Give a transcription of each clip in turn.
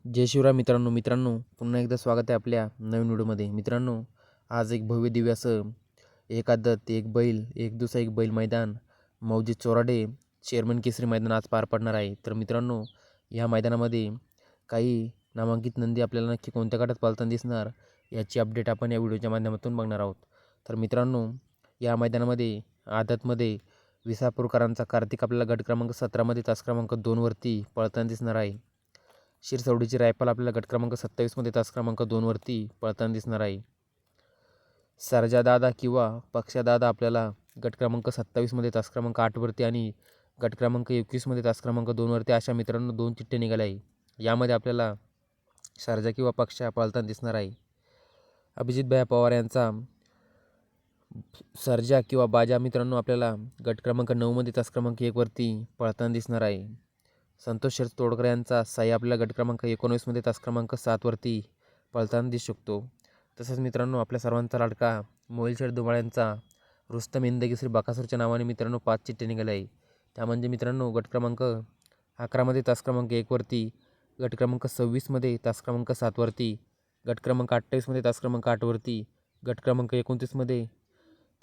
जय शिवराय मित्रांनो पुन्हा एकदा स्वागत आहे आपल्या नवीन व्हिडिओमध्ये। मित्रांनो, आज एक भव्य दिव्य असं एक आदत एक बैल एक दुसरा एक बैल मैदान मौजे चोराडे चेअरमन केसरी मैदान आज पार पडणार आहे। तर मित्रांनो, या मैदानामध्ये काही नामांकित नंदी आपल्याला नक्की कोणत्या गटात पळताना दिसणार याची अपडेट आपण या व्हिडिओच्या माध्यमातून बघणार आहोत। तर मित्रांनो, या मैदानामध्ये आदतमध्ये विसापूरकरांचा कार्तिक आपल्याला गट क्रमांक 17मध्ये तास क्रमांक 2वरती पळताना दिसणार आहे। शिरसवडीची रायफल आपल्याला गट क्रमांक 27मध्ये तास क्रमांक 2वरती पळताना दिसणार आहे। सरजादादा किंवा पक्षादादा आपल्याला गट क्रमांक 27मध्ये तास क्रमांक 8वरती आणि गट क्रमांक 21मध्ये तास क्रमांक 2वरती अशा मित्रांनो 2 चिठ्ठे निघाले आहे। यामध्ये आपल्याला सरजा किंवा पक्षा पळताना दिसणार आहे। अभिजित भैया पवार यांचा सरजा किंवा बाजा मित्रांनो आपल्याला गट क्रमांक 9मध्ये तास क्रमांक 1वरती पळताना दिसणार आहे। संतोष शरद तोडकर यांचा साई आपल्या गट क्रमांक 19मध्ये तास क्रमांक 7वरती पळताना दिसू शकतो। तसंच मित्रांनो, आपल्या सर्वांचा लाडका मोहिल धुमाळ यांचा रुस्तम इंदकेसरी बकासूरच्या नावाने मित्रांनो 5 चिठ्ठे निघाले आहे। त्या म्हणजे मित्रांनो गट क्रमांक 11मध्ये तास क्रमांक 1वरती, गट क्रमांक 26मध्ये तास क्रमांक 7वरती, गट क्रमांक 28मध्ये तास क्रमांक 8वरती, गट क्रमांक 29मध्ये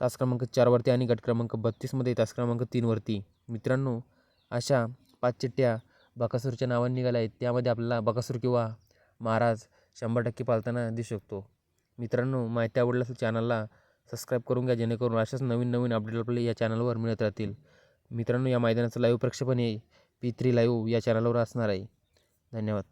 तास क्रमांक 4वरती आणि गट क्रमांक 32मध्ये तास क्रमांक 3वरती मित्रांनो अशा 5 चिठ्ठ्या बकासूरच्या नावाने निघाल्या आहेत। त्यामध्ये आपल्याला बकासूर किंवा महाराज 100% पाळताना दिसू शकतो। मित्रांनो, माहिती आवडल्यास चॅनलला सबस्क्राईब करून घ्या, जेणेकरून अशाच नवीन अपडेट आपल्याला या चॅनलवर मिळत राहतील। मित्रांनो, या मैदानाचं लाईव्ह प्रक्षेपण हे P3 लाईव्ह या चॅनलवर असणार आहे। धन्यवाद।